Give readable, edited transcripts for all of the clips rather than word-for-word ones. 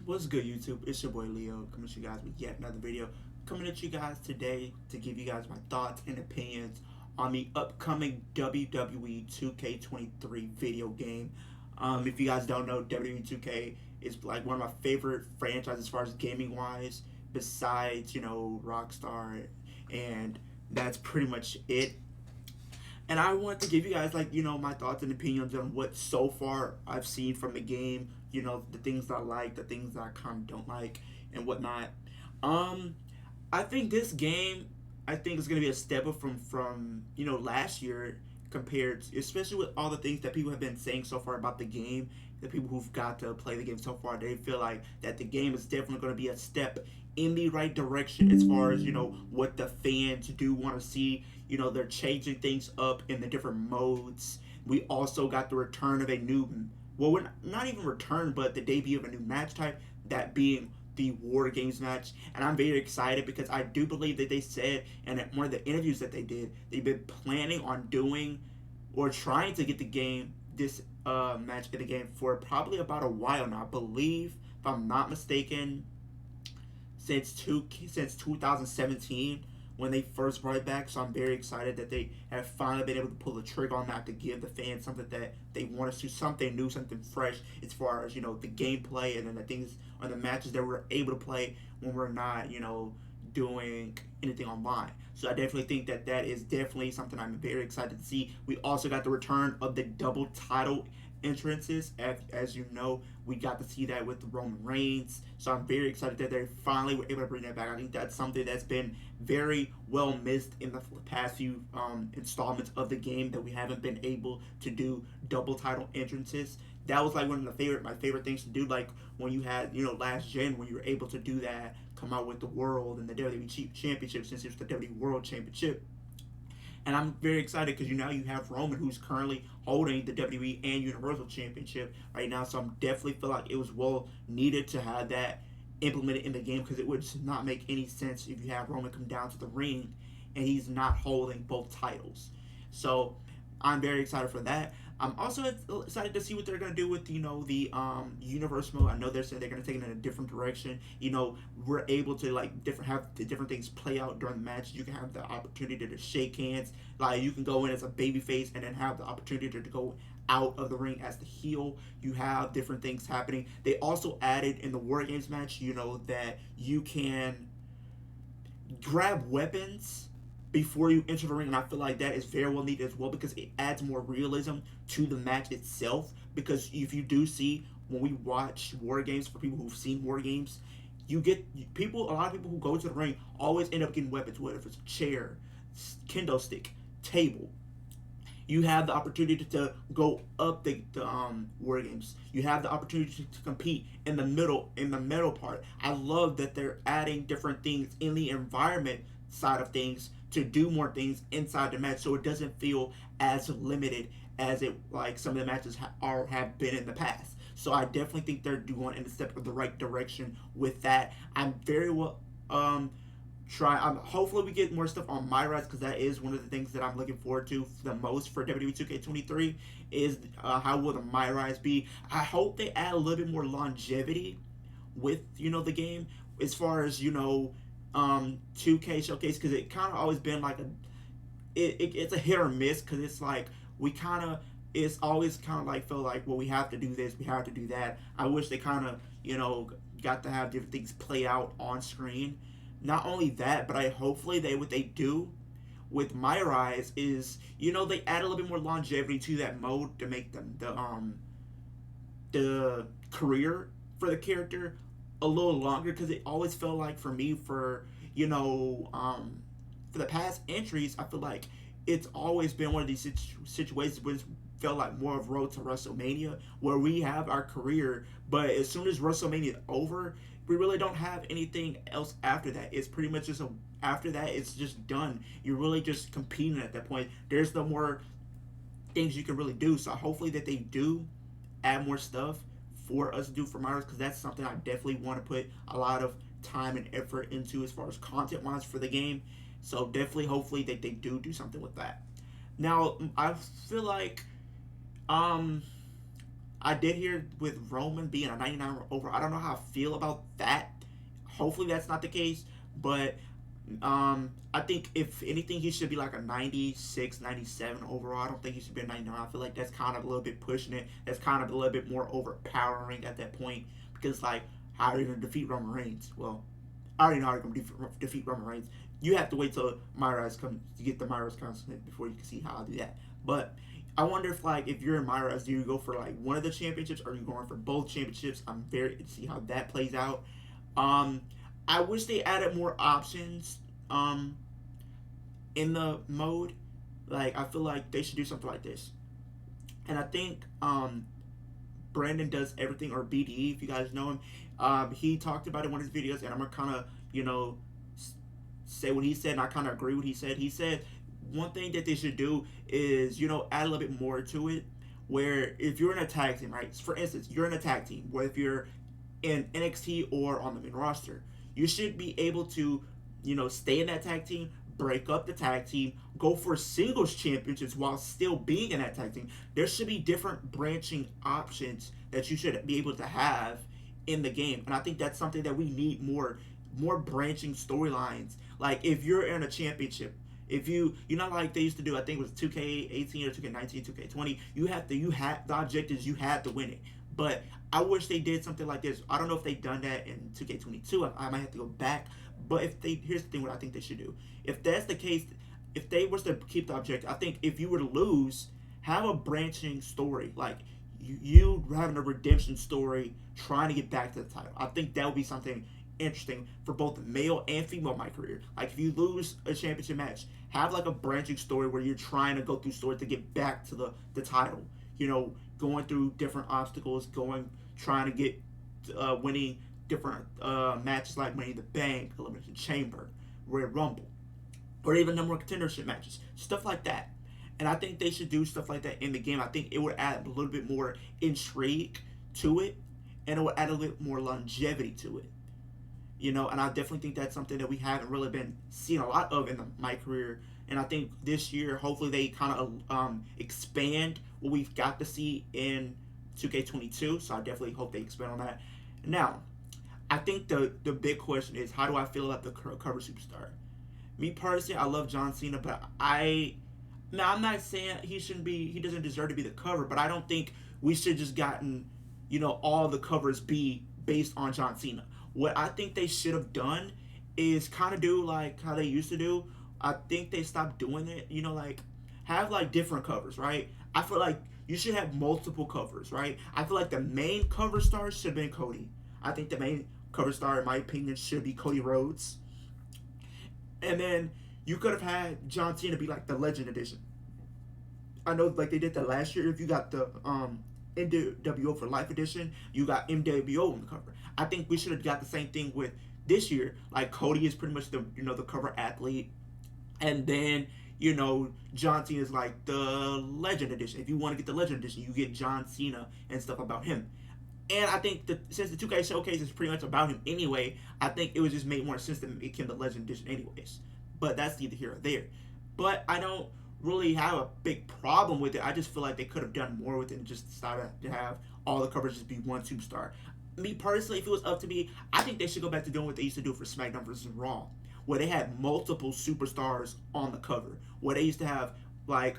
What's good, YouTube? It's your boy Leo coming to you guys with yet another video. Coming at you guys today to give you guys my thoughts and opinions on the upcoming WWE 2K23 video game. If you guys don't know, WWE 2K is like one of my favorite franchises as far as gaming wise, besides, Rockstar, and that's pretty much it. And I want to give you guys my thoughts and opinions on what so far I've seen from the game. The things that I like, the things that I kind of don't like, and whatnot. Um, I think this game, I think is gonna be a step up from last year compared, especially with all the things that people have been saying so far about the game. The people who've got to play the game so far, they feel like that the game is definitely going to be a step in the right direction as far as what the fans do want to see. They're changing things up in the different modes. We also got the return of a new, well, we're not even return, but the debut of a new match type, that being the War Games match. And I'm very excited because I do believe that they said in one of the interviews that they did, they've been planning on doing or trying to get the game, this match in the game, for probably about a while now. I believe, if I'm not mistaken, since 2017 when they first brought it back. So I'm very excited that they have finally been able to pull the trigger on that to give the fans something that they want to see, something new, something fresh as far as the gameplay and then the things on the matches that we're able to play when we're not doing anything online. So I definitely think that that is definitely something I'm very excited to see. We also got the return of the double title entrances. As you know, we got to see that with Roman Reigns. So I'm very excited that they finally were able to bring that back. I think that's something that's been very well missed in the past few installments of the game, that we haven't been able to do double title entrances. That was like one of my favorite things to do. Like when you had last gen, when you were able to do that, come out with the World and the WWE Championship, since it's the WWE World Championship. And I'm very excited because now you have Roman, who's currently holding the WWE and Universal Championship right now. So I'm definitely feel like it was well needed to have that implemented in the game, because it would just not make any sense if you have Roman come down to the ring and he's not holding both titles. So I'm very excited for that. I'm also excited to see what they're gonna do with the universe mode. I know they're saying they're gonna take it in a different direction. We're able to have the different things play out during the match. You can have the opportunity to shake hands. Like you can go in as a baby face and then have the opportunity to go out of the ring as the heel. You have different things happening. They also added in the War Games match, that you can grab weapons before you enter the ring, and I feel like that is very well needed as well, because it adds more realism to the match itself. Because if you do see, when we watch War Games, for people who've seen War Games, you get people. A lot of people who go to the ring always end up getting weapons, whether it's a chair, kendo stick, table. You have the opportunity to go up the War Games. You have the opportunity to compete in the middle part. I love that they're adding different things in the environment side of things to do more things inside the match, so it doesn't feel as limited as it like some of the matches have been in the past. So I definitely think they're doing in the step of the right direction with that. I'm very well try. Hopefully we get more stuff on My Rise, because that is one of the things that I'm looking forward to the most for WWE 2K23 is how will the My Rise be. I hope they add a little bit more longevity with the game, as far as 2K Showcase, because it kind of always been like it's a hit or miss, because it's like we kind of, it's always kind of like felt like, well, we have to do this, we have to do that. I wish they kind of got to have different things play out on screen. Not only that, but I hopefully what they do with My Rise is they add a little bit more longevity to that mode to make them the career for the character a little longer, because it always felt like for me, for the past entries, I feel like it's always been one of these situations where it's felt like more of Road to WrestleMania, where we have our career, but as soon as WrestleMania is over, we really don't have anything else after that. It's pretty much just after that, it's just done. You're really just competing at that point. There's no more things you can really do. So hopefully that they do add more stuff for us to do for Myers, because that's something I definitely want to put a lot of time and effort into as far as content wise for the game. So definitely, hopefully that they do something with that. Now I feel like um I did hear with Roman being a 99 over. I don't know how I feel about that. Hopefully that's not the case, but I think if anything, he should be like a 96, 97 overall. I don't think he should be a 99. I feel like that's kind of a little bit pushing it. That's kind of a little bit more overpowering at that point because, like, how are you going to defeat Roman Reigns? Well, I already know how you're going to defeat Roman Reigns. You have to wait till Myraz comes to get the Myraz consonant before you can see how I do that. But I wonder if, like, if you're in Myraz, do you go for like one of the championships or are you going for both championships? I'm very to see how that plays out. Um, I wish they added more options in the mode. Like I feel like they should do something like this. And I think Brandon does everything, or BDE if you guys know him. He talked about it in one of his videos, and I'm gonna kind of say what he said, and I kind of agree with what he said. He said one thing that they should do is add a little bit more to it. Where if you're in a tag team, right? For instance, you're in a tag team. Where if you're in NXT or on the main roster, you should be able to stay in that tag team, break up the tag team, go for singles championships while still being in that tag team. There should be different branching options that you should be able to have in the game, and I think that's something that we need more branching storylines. Like if you're in a championship, if you know like they used to do, I think it was 2K18 or 2K19, 2K20, you had the objectives, you had to win it. But I wish they did something like this. I don't know if they've done that in 2K22. I might have to go back. But here's the thing, what I think they should do. If that's the case, if they was to keep the objective, I think if you were to lose, have a branching story. Like you having a redemption story, trying to get back to the title. I think that would be something interesting for both the male and female my career. Like if you lose a championship match, have like a branching story where you're trying to go through stories to get back to the title. Going through different obstacles, trying to get winning different matches like Money in the Bank, Elimination Chamber, Royal Rumble, or even number one contendership matches, stuff like that. And I think they should do stuff like that in the game. I think it would add a little bit more intrigue to it, and it would add a little bit more longevity to it. And I definitely think that's something that we haven't really been seeing a lot of in my career. And I think this year, hopefully, they kind of expand what we've got to see in 2K22. So I definitely hope they expand on that. Now, I think the big question is, how do I feel about the cover superstar? Me personally, I love John Cena, but I'm not saying he doesn't deserve to be the cover, but I don't think we should just gotten, all the covers be based on John Cena. What I think they should have done is kind of do like how they used to do. I think they stopped doing it. Like have like different covers, right? I feel like you should have multiple covers, right? I feel like the main cover star should have been Cody. I think the main cover star, in my opinion, should be Cody Rhodes. And then you could have had John Cena be like the Legend Edition. I know like they did that last year. If you got the NWO for Life Edition, you got MWO on the cover. I think we should have got the same thing with this year. Like Cody is pretty much the the cover athlete, and then John Cena is like the Legend Edition. If you want to get the Legend Edition, you get John Cena and stuff about him. And I think since the 2K Showcase is pretty much about him anyway, I think it would just make more sense to make him the Legend Edition anyways. But that's neither here or there. But I don't really have a big problem with it. I just feel like they could have done more with it and just decided to have all the covers just be one superstar. Me personally, if it was up to me, I think they should go back to doing what they used to do for SmackDown vs. Raw, where they had multiple superstars on the cover. Where they used to have, like,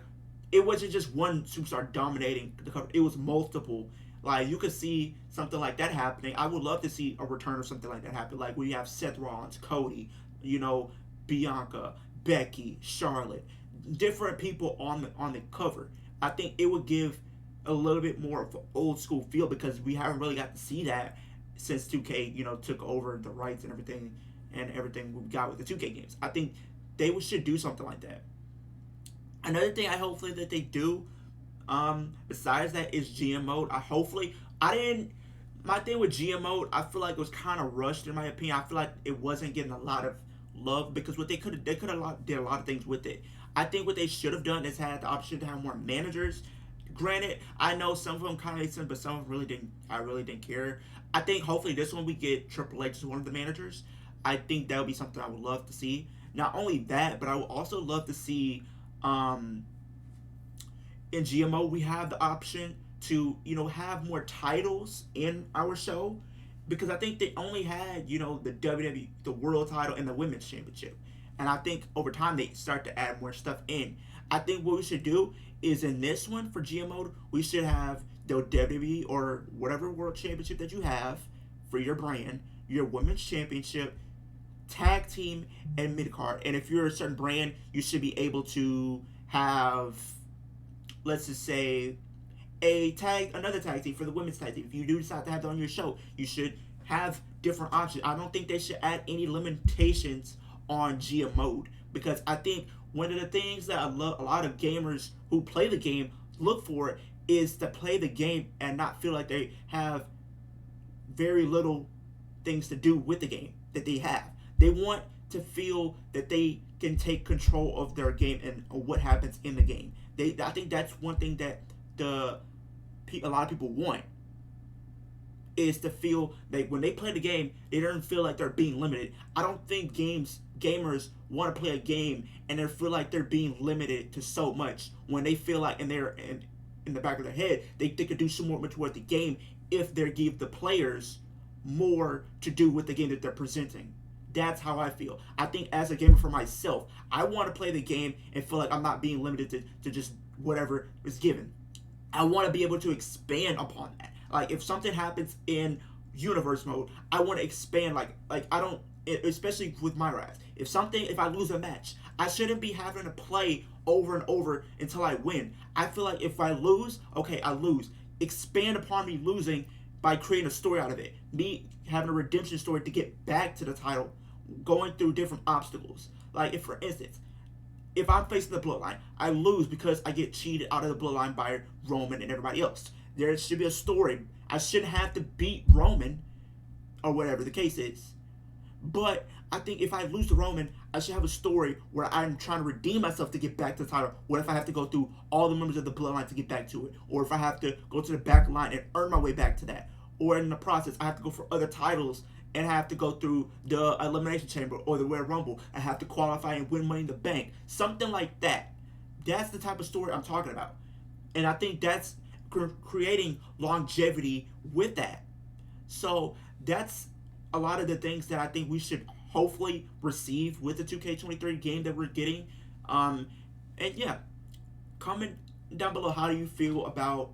it wasn't just one superstar dominating the cover. It was multiple. Like, you could see something like that happening. I would love to see a return of something like that happen. Like, where you have Seth Rollins, Cody, Bianca, Becky, Charlotte, different people on the cover. I think it would give a little bit more of an old school feel because we haven't really got to see that since 2K, took over the rights and everything we got with the 2K games. I think they should do something like that. Another thing I hopefully that they do, besides that, is GM mode. My thing with GM mode, I feel like it was kind of rushed in my opinion. I feel like it wasn't getting a lot of love because what they could have did a lot of things with it. I think what they should have done is had the option to have more managers. Granted, I know some of them kind of made sense, but some of them really didn't. I really didn't care. I think hopefully this one we get Triple H as one of the managers. I think that would be something I would love to see. Not only that, but I would also love to see in GMO we have the option to, you know, have more titles in our show, because I think they only had, you know, the WWE, the world title, and the women's championship. And I think over time they start to add more stuff in. I think what we should do is in this one for GMO, we should have the WWE or whatever world championship that you have for your brand, your women's championship, tag team, and mid card. And if you're a certain brand, you should be able to have, let's just say, another tag team for the women's tag team. If you do decide to have that on your show, you should have different options. I don't think they should add any limitations on GM mode, because I think one of the things that a lot of gamers who play the game look for is to play the game and not feel like they have very little things to do with the game that they have. They want to feel that they can take control of their game and what happens in the game. I think that's one thing that a lot of people want, is to feel like when they play the game, they don't feel like they're being limited. I don't think gamers want to play a game and they feel like they're being limited to so much, when they feel like in the back of their head they could do so much with the game if they give the players more to do with the game that they're presenting. That's how I feel. I think as a gamer for myself, I want to play the game and feel like I'm not being limited to just whatever is given. I want to be able to expand upon that. Like if something happens in universe mode, I want to expand. Like I don't, especially with my Rise. If I lose a match, I shouldn't be having to play over and over until I win. I feel like if I lose, okay, I lose. Expand upon me losing by creating a story out of it. Me having a redemption story to get back to the title, going through different obstacles. Like if, for instance, if I'm facing the Bloodline, I lose because I get cheated out of the Bloodline by Roman and everybody else. There should be a story. I shouldn't have to beat Roman, or whatever the case is. But I think if I lose to Roman, I should have a story where I'm trying to redeem myself to get back to the title. What if I have to go through all the members of the Bloodline to get back to it? Or if I have to go to the back line and earn my way back to that? Or in the process, I have to go for other titles and have to go through the Elimination Chamber or the Royal Rumble. I have to qualify and win Money in the Bank. Something like that. That's the type of story I'm talking about. And I think that's creating longevity with that. So that's a lot of the things that I think we should hopefully receive with the 2K23 game that we're getting. And yeah, comment down below, how do you feel about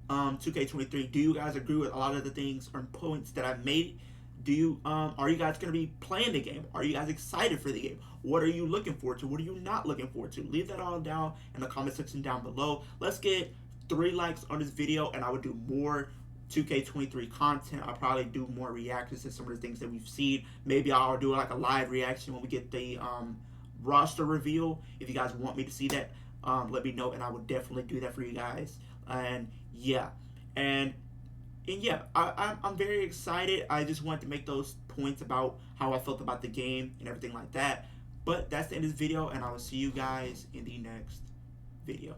2K23? Do you guys agree with a lot of the things or points that I've made? Do you are you guys going to be playing the game? Are you guys excited for the game? What are you looking forward to? What are you not looking forward to? Leave that all down in the comment section down below. Let's get 3 likes on this video and I would do more 2K23 content. I'll probably do more reactions to some of the things that we've seen. Maybe I'll do like a live reaction when we get the roster reveal. If you guys want me to see that, let me know and I would definitely do that for you guys. And yeah, and yeah, I'm very excited. I just wanted to make those points about how I felt about the game and everything like that. But that's the end of this video, and I will see you guys in the next video.